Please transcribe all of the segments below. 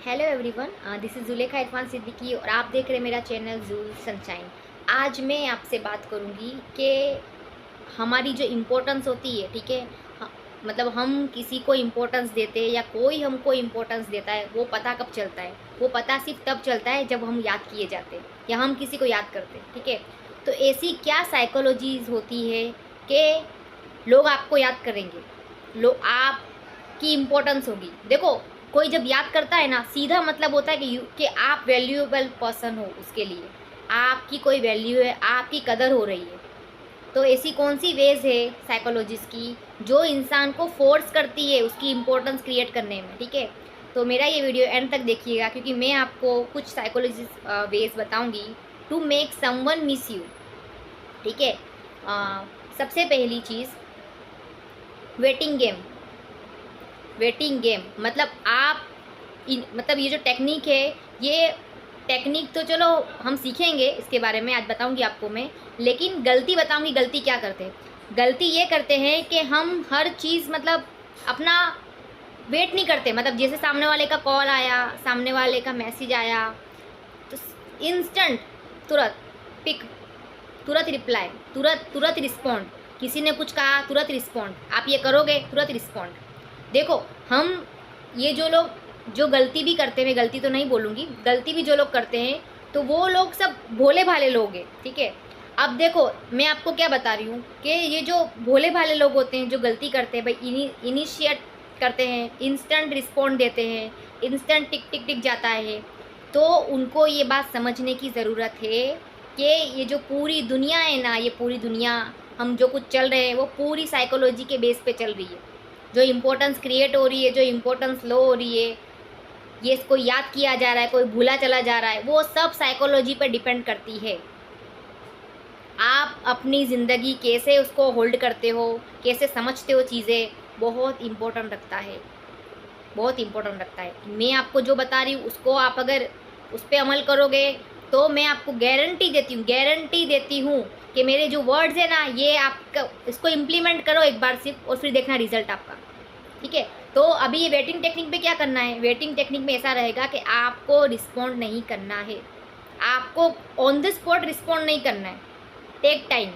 Hello everyone, this is Zulekha Irfan Siddiqui और आप देख रहे हैं मेरा चैनल जूल सनशाइन। आज मैं आपसे बात करूंगी कि हमारी जो इम्पोर्टेंस होती है, ठीक है। मतलब हम किसी को इम्पोर्टेंस देते हैं या कोई हमको इम्पोर्टेंस देता है, वो पता कब चलता है? वो पता सिर्फ तब चलता है जब हम याद किए जाते हैं या हम किसी को याद करते हैं, ठीक है। तो ऐसी क्या साइकोलॉजीज होती है कि लोग आपको याद करेंगे, लोग आपकी इम्पोर्टेंस होगी। देखो, कोई जब याद करता है ना, सीधा मतलब होता है कि आप वैल्यूएबल पर्सन हो, उसके लिए आपकी कोई वैल्यू है, आपकी कदर हो रही है। तो ऐसी कौन सी वेज है साइकोलॉजिस्ट की जो इंसान को फोर्स करती है उसकी इम्पोर्टेंस क्रिएट करने में, ठीक है। तो मेरा ये वीडियो एंड तक देखिएगा, क्योंकि मैं आपको कुछ साइकोलॉजिस्ट वेज बताऊंगी to make someone miss you, ठीक है। सबसे पहली चीज़, वेटिंग गेम। वेटिंग गेम मतलब मतलब ये जो टेक्निक है, ये टेक्निक तो चलो हम सीखेंगे, इसके बारे में आज बताऊंगी आपको मैं। लेकिन गलती बताऊंगी, गलती क्या करते हैं। गलती ये करते हैं कि हम हर चीज़ मतलब अपना वेट नहीं करते। मतलब जैसे सामने वाले का कॉल आया, सामने वाले का मैसेज आया, तो इंस्टेंट, तुरंत पिक, तुरंत रिप्लाई, तुरंत तुरंत रिस्पॉन्ड। किसी ने कुछ कहा, तुरंत रिस्पॉन्ड। आप ये करोगे, तुरंत रिस्पॉन्ड। देखो, हम ये जो लोग जो गलती भी करते हैं, मैं गलती तो नहीं बोलूँगी, गलती भी जो लोग करते हैं तो वो लोग सब भोले भाले लोग हैं, ठीक है। अब देखो, मैं आपको क्या बता रही हूँ कि ये जो भोले भाले लोग होते हैं जो गलती करते हैं भाई, इनिशिएट करते हैं, इंस्टेंट रिस्पॉन्ड देते हैं, इंस्टेंट टिक टिक टिक जाता है। तो उनको ये बात समझने की ज़रूरत है कि ये जो पूरी दुनिया है ना, ये पूरी दुनिया, हम जो कुछ चल रहे हैं वो पूरी साइकोलॉजी के बेस पे चल रही है। जो इम्पोर्टेंस क्रिएट हो रही है, जो इम्पोर्टेंस लो हो रही है, ये कोई याद किया जा रहा है, कोई भूला चला जा रहा है, वो सब साइकोलॉजी पर डिपेंड करती है। आप अपनी ज़िंदगी कैसे उसको होल्ड करते हो, कैसे समझते हो चीज़ें, बहुत इम्पोर्टेंट रखता है, बहुत इम्पोर्टेंट रखता है। मैं आपको जो बता रही हूँ उसको आप अगर उस पर अमल करोगे तो मैं आपको गारंटी देती हूँ कि मेरे जो वर्ड्स है ना, ये आपका इसको इम्प्लीमेंट करो एक बार सिर्फ, और फिर देखना रिजल्ट आपका, ठीक है। तो अभी ये वेटिंग टेक्निक पे क्या करना है, वेटिंग टेक्निक में ऐसा रहेगा कि आपको रिस्पॉन्ड नहीं करना है, आपको ऑन द स्पॉट रिस्पॉन्ड नहीं करना है, टेक टाइम।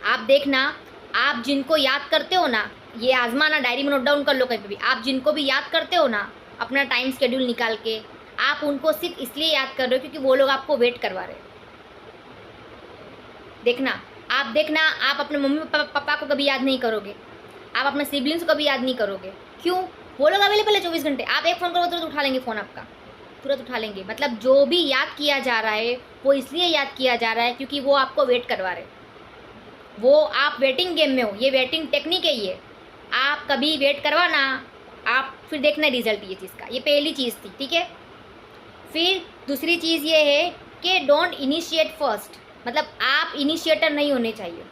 आप देखना, आप जिनको याद करते हो ना, ये आजमाना, डायरी में नोट डाउन कर लो कहीं पे भी। आप जिनको भी याद करते हो ना, अपना टाइम शेड्यूल निकाल के, आप उनको सिर्फ इसलिए याद कर रहे हो क्योंकि वो लोग आपको वेट करवा रहे हैं। देखना, आप देखना, आप अपने मम्मी पापा को कभी याद नहीं करोगे, आप अपने सिबलिंग्स को कभी याद नहीं करोगे। क्यों? वो लोग अवेलेबल है 24 घंटे। आप एक फ़ोन करो, तुरंत उठा लेंगे फ़ोन आपका, तुरंत उठा लेंगे। मतलब जो भी याद किया जा रहा है वो इसलिए याद किया जा रहा है क्योंकि वो आपको वेट करवा रहे हैं। वो आप वेटिंग गेम में हो, ये वेटिंग टेक्निक है ये। आप कभी वेट करवाना, आप फिर देखना रिजल्ट ये चीज़ का। ये पहली चीज़ थी, ठीक है। फिर दूसरी चीज़ ये है कि डोंट इनिशिएट फर्स्ट। मतलब आप इनिशिएटर नहीं होने चाहिए।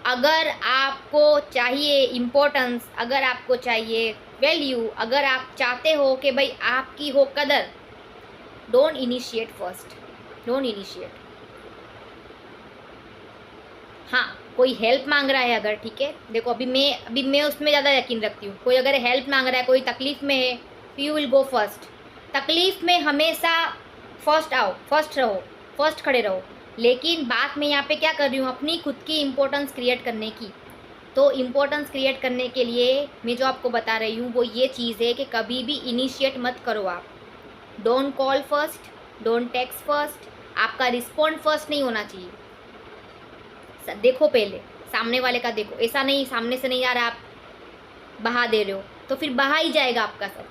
अगर आपको चाहिए इम्पोर्टेंस, अगर आपको चाहिए वैल्यू, अगर आप चाहते हो कि भाई आपकी हो कदर, don't initiate first, don't initiate. हाँ, कोई हेल्प मांग रहा है अगर, ठीक है। देखो, अभी मैं उसमें ज़्यादा यकीन रखती हूँ। कोई अगर हेल्प मांग रहा है, कोई तकलीफ़ में है, तो यू विल गो फर्स्ट। तकलीफ़ में हमेशा फर्स्ट आओ, फर्स्ट रहो, फर्स्ट खड़े रहो। लेकिन बात मैं यहाँ पे क्या कर रही हूँ, अपनी खुद की इम्पोर्टेंस क्रिएट करने की। तो इम्पोर्टेंस क्रिएट करने के लिए मैं जो आपको बता रही हूँ वो ये चीज़ है कि कभी भी इनिशिएट मत करो आप। Don't call first, don't text first, आपका रिस्पॉन्ड फर्स्ट नहीं होना चाहिए। देखो पहले सामने वाले का, देखो, ऐसा नहीं सामने से नहीं आ रहा, आप बहा दे रहे हो तो फिर बहा ही जाएगा आपका सब।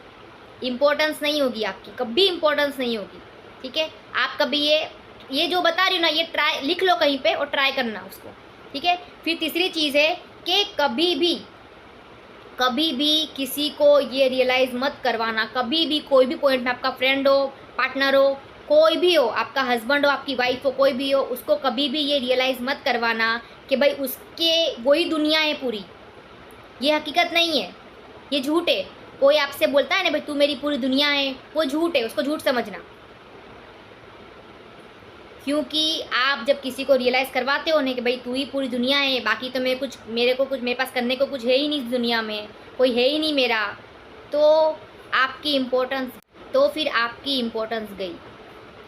इम्पोर्टेंस नहीं होगी आपकी, कभी इम्पोर्टेंस नहीं होगी, ठीक है। आप कभी ये जो बता रही हूँ ना, ये ट्राई लिख लो कहीं पे और ट्राई करना उसको, ठीक है। फिर तीसरी चीज़ है कि कभी भी किसी को ये रियलाइज़ मत करवाना, कभी भी कोई भी पॉइंट में, आपका फ्रेंड हो, पार्टनर हो, कोई भी हो, आपका हस्बैंड हो, आपकी वाइफ हो, कोई भी हो, उसको कभी भी ये रियलाइज़ मत करवाना कि भाई उसके वही दुनिया है पूरी। ये हकीकत नहीं है, ये झूठ है। कोई आपसे बोलता है ना भाई तू मेरी पूरी दुनिया है, वो झूठ है, उसको झूठ समझना। क्योंकि आप जब किसी को रियलाइज़ करवाते हो ना कि भाई तू ही पूरी दुनिया है, बाकी तो मेरे पास करने को कुछ है ही नहीं इस दुनिया में, कोई है ही नहीं मेरा, तो आपकी इम्पोर्टेंस, तो फिर आपकी इम्पोर्टेंस गई,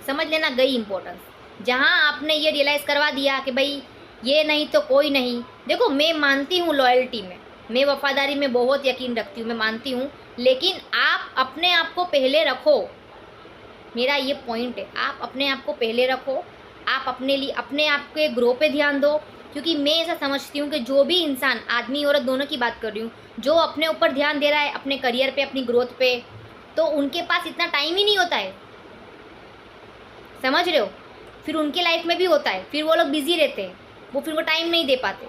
समझ लेना, गई इम्पोर्टेंस। जहाँ आपने ये रियलाइज़ करवा दिया कि भाई ये नहीं तो कोई नहीं। देखो, मैं मानती हूँ लॉयल्टी में, मैं वफादारी में बहुत यकीन रखती हूँ, मैं मानती हूँ, लेकिन आप अपने आप को पहले रखो। मेरा ये पॉइंट है, आप अपने आप को पहले रखो। आप अपने लिए, अपने आप के ग्रो पे ध्यान दो। क्योंकि मैं ऐसा समझती हूँ कि जो भी इंसान, आदमी औरत दोनों की बात कर रही हूँ, जो अपने ऊपर ध्यान दे रहा है, अपने करियर पे, अपनी ग्रोथ पे, तो उनके पास इतना टाइम ही नहीं होता है, समझ रहे हो। फिर उनके लाइफ में भी होता है, फिर वो लोग बिजी रहते हैं, वो फिर वो टाइम नहीं दे पाते।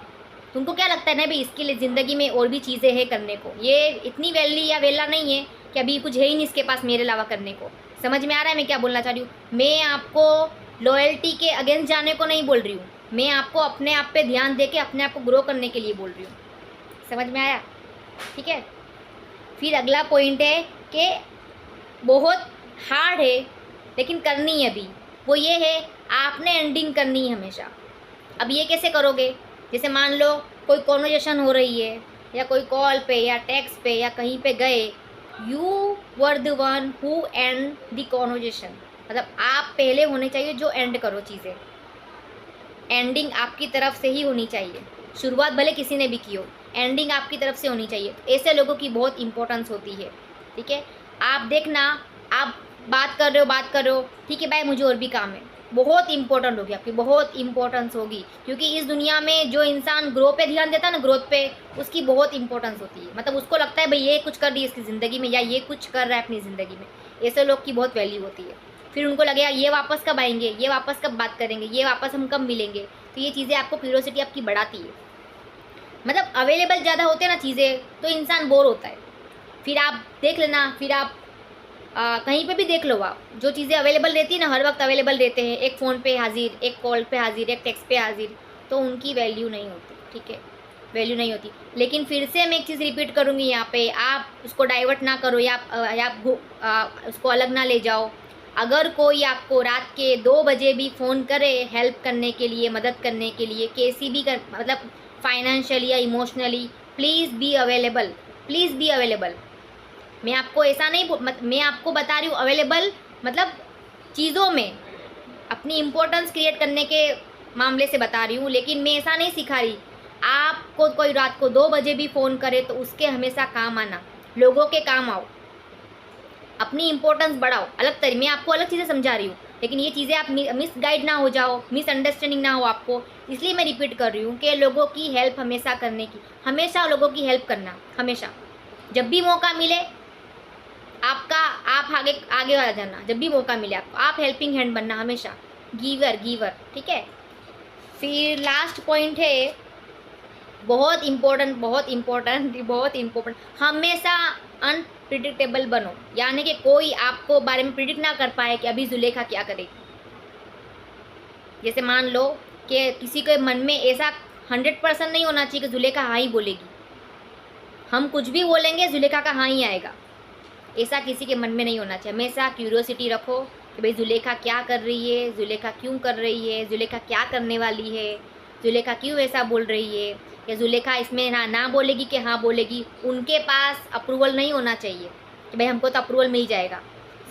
तुमको क्या लगता है ना भाई, इसके लिए ज़िंदगी में और भी चीज़ें हैं करने को, ये इतनी वैली या वेला नहीं है कि अभी कुछ है ही नहीं इसके पास मेरे अलावा करने को। समझ में आ रहा है मैं क्या बोलना चाह रही हूँ। मैं आपको लॉयल्टी के अगेंस्ट जाने को नहीं बोल रही हूँ, मैं आपको अपने आप पे ध्यान दे के अपने आप को ग्रो करने के लिए बोल रही हूँ। समझ में आया, ठीक है। फिर अगला पॉइंट है कि बहुत हार्ड है लेकिन करनी है अभी, वो ये है, आपने एंडिंग करनी है हमेशा। अब ये कैसे करोगे, जैसे मान लो कोई कॉन्वर्जेशन हो रही है, या कोई कॉल पे या टेक्स्ट पे या कहीं पे गए, you were the one who and the conversation, मतलब आप पहले होने चाहिए जो एंड करो चीज़ें। एंडिंग आपकी तरफ से ही होनी चाहिए, शुरुआत भले किसी ने भी की हो, एंडिंग आपकी तरफ से होनी चाहिए। ऐसे लोगों की बहुत इंपॉर्टेंस होती है, ठीक है। आप देखना, आप बात कर रहे हो, ठीक है भाई मुझे और भी काम है, बहुत इंपॉर्टेंट होगी आपकी, बहुत इंपॉर्टेंस होगी। क्योंकि इस दुनिया में जो इंसान ग्रो पे ध्यान देता है ना, ग्रोथ पे, उसकी बहुत इंपॉर्टेंस होती है। मतलब उसको लगता है भाई ये कुछ कर रही है इसकी ज़िंदगी में, या ये कुछ कर रहा है अपनी ज़िंदगी में, ऐसे लोग की बहुत वैल्यू होती है। फिर उनको लगेगा ये वापस कब आएंगे, ये वापस कब बात करेंगे, ये वापस हम कब मिलेंगे। तो ये चीज़ें आपको क्यूरियोसिटी आपकी बढ़ाती है। मतलब अवेलेबल ज़्यादा होते हैं ना चीज़ें, तो इंसान बोर होता है। फिर आप देख लेना, फिर आप कहीं पे भी देख लो, आप जो चीज़ें अवेलेबल रहती है ना, हर वक्त अवेलेबल रहते हैं, एक फ़ोन पे हाजिर, एक कॉल पे हाजिर, एक टेक्स्ट पे हाजिर, तो उनकी वैल्यू नहीं होती, ठीक है, वैल्यू नहीं होती। लेकिन फिर से मैं एक चीज़ रिपीट करूँगी यहाँ पे, आप उसको डाइवर्ट ना करो, या आप उसको अलग ना ले जाओ। अगर कोई आपको रात के 2 बजे भी फ़ोन करे हेल्प करने के लिए, मदद करने के लिए, कैसी भी कर, मतलब फाइनेंशियली या emotionally, please be available, please be available. मैं आपको ऐसा नहीं, मैं आपको बता रही हूँ अवेलेबल, मतलब चीज़ों में अपनी इम्पोर्टेंस क्रिएट करने के मामले से बता रही हूँ। लेकिन मैं ऐसा नहीं सिखा रही आपको कोई रात को 2 बजे भी फ़ोन करे तो उसके हमेशा काम आना, लोगों के काम आओ, अपनी इम्पोर्टेंस बढ़ाओ। अलग तरीके मैं आपको अलग चीज़ें समझा रही हूँ, लेकिन ये चीज़ें आप मिसगाइड ना हो जाओ, मिसअंडरस्टैंडिंग ना हो आपको, इसलिए मैं रिपीट कर रही हूँ कि लोगों की हेल्प हमेशा करने की, हमेशा लोगों की हेल्प करना, हमेशा जब भी मौका मिले आपका, आप आगे आगे आ जाना, जब भी मौका मिले आपको, आप हेल्पिंग हैंड बनना, हमेशा गिवर, ठीक है। फिर लास्ट पॉइंट है, बहुत इम्पोर्टेंट, हमेशा अनप्रिडिक्टेबल बनो। यानी कि कोई आपको बारे में प्रिडिक्ट ना कर पाए कि अभी जुलेखा क्या करेगी। जैसे मान लो कि किसी के मन में ऐसा 100% नहीं होना चाहिए कि जुलेखा हाँ ही बोलेगी, हम कुछ भी बोलेंगे जुलेखा का हाँ ही आएगा, ऐसा किसी के मन में नहीं होना चाहिए। हमेशा क्यूरियोसिटी रखो कि भाई जुलेखा क्या कर रही है, जुलेखा क्यों कर रही है, जुलेखा क्या करने वाली है, जुलेखा क्यों ऐसा बोल रही है, या जुलेखा इसमें ना बोलेगी कि हाँ बोलेगी। उनके पास अप्रूवल नहीं होना चाहिए कि भाई हमको तो अप्रूवल मिल जाएगा।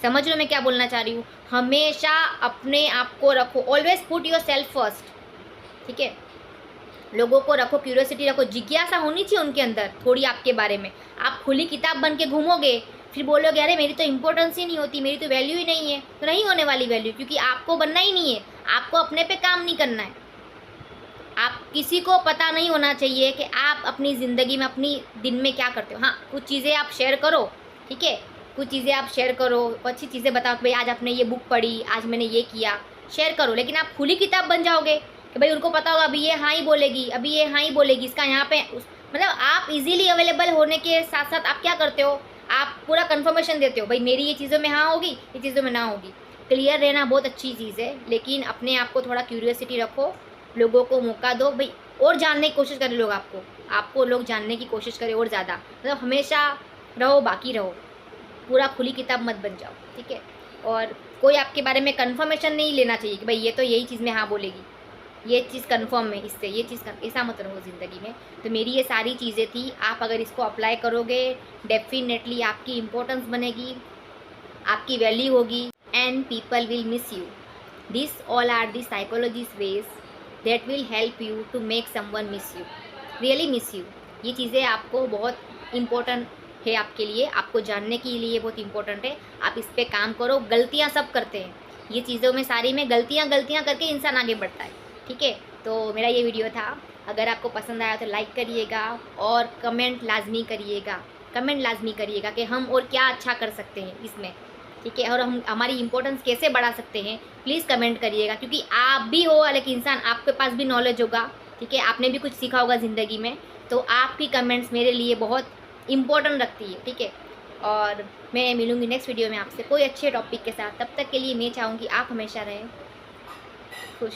समझ लो मैं क्या बोलना चाह रही हूँ। हमेशा अपने आप को रखो, always put your self first, ठीक है। लोगों को रखो, क्यूरियोसिटी रखो, जिज्ञासा होनी चाहिए उनके अंदर थोड़ी आपके बारे में। आप खुली किताब बन के घूमोगे, फिर बोलोगे अरे मेरी तो इंपॉर्टेंस ही नहीं होती, मेरी तो वैल्यू ही नहीं है, तो नहीं होने वाली वैल्यू, क्योंकि आपको बनना ही नहीं है, आपको अपने पे काम नहीं करना है। आप किसी को पता नहीं होना चाहिए कि आप अपनी ज़िंदगी में, अपनी दिन में क्या करते हो। हाँ, कुछ चीज़ें आप शेयर करो, ठीक है, कुछ चीज़ें आप शेयर करो, अच्छी चीज़ें बताओ कि भाई आज आपने ये बुक पढ़ी, आज मैंने ये किया, शेयर करो। लेकिन आप खुली किताब बन जाओगे कि भाई उनको पता होगा अभी ये हाँ ही बोलेगी, अभी ये हाँ ही बोलेगी, इसका यहाँ पे मतलब आप इजीली अवेलेबल होने के साथ साथ आप क्या करते हो, आप पूरा कंफर्मेशन देते हो, भाई मेरी ये चीज़ों में हाँ होगी, ये चीज़ों में ना होगी। क्लियर रहना बहुत अच्छी चीज़ है, लेकिन अपने आप को थोड़ा क्यूरियोसिटी रखो, लोगों को मौका दो भाई, और जानने की कोशिश करें लोग, आपको लोग जानने की कोशिश करें और ज़्यादा। मतलब हमेशा रहो, बाकी रहो, पूरा खुली किताब मत बन जाओ, ठीक है। और कोई आपके बारे में कंफर्मेशन नहीं लेना चाहिए कि भाई ये तो यही चीज़ में हाँ बोलेगी, ये चीज़ कन्फर्म है इससे, ये चीज़ ऐसा मत रहो ज़िंदगी में। तो मेरी ये सारी चीज़ें थी, आप अगर इसको अप्लाई करोगे डेफिनेटली आपकी इम्पोर्टेंस बनेगी, आपकी वैल्यू होगी and people will miss you. This all are the psychologies ways that will help you to make someone miss you, really miss you. ये चीज़ें आपको बहुत इम्पोर्टेंट है आपके लिए, आपको जानने के लिए बहुत इम्पोर्टेंट है। आप इस पर काम करो। गलतियाँ सब करते हैं, ये चीज़ों में सारी में गलतियाँ करके इंसान आगे बढ़ता है, ठीक है। तो मेरा ये वीडियो था, अगर आपको पसंद आया तो लाइक करिएगा और कमेंट लाजमी करिएगा कि हम और क्या अच्छा कर सकते हैं इसमें, ठीक है। और हम हमारी इम्पोर्टेंस कैसे बढ़ा सकते हैं, प्लीज़ कमेंट करिएगा, क्योंकि आप भी हो अलग इंसान, आपके पास भी नॉलेज होगा, ठीक है। आपने भी कुछ सीखा होगा ज़िंदगी में, तो आपकी कमेंट्स मेरे लिए बहुत इम्पोर्टेंट रखती है, ठीक है। और मैं मिलूँगी नेक्स्ट वीडियो में आपसे कोई अच्छे टॉपिक के साथ। तब तक के लिए मैं चाहूँगी आप हमेशा रहें खुश।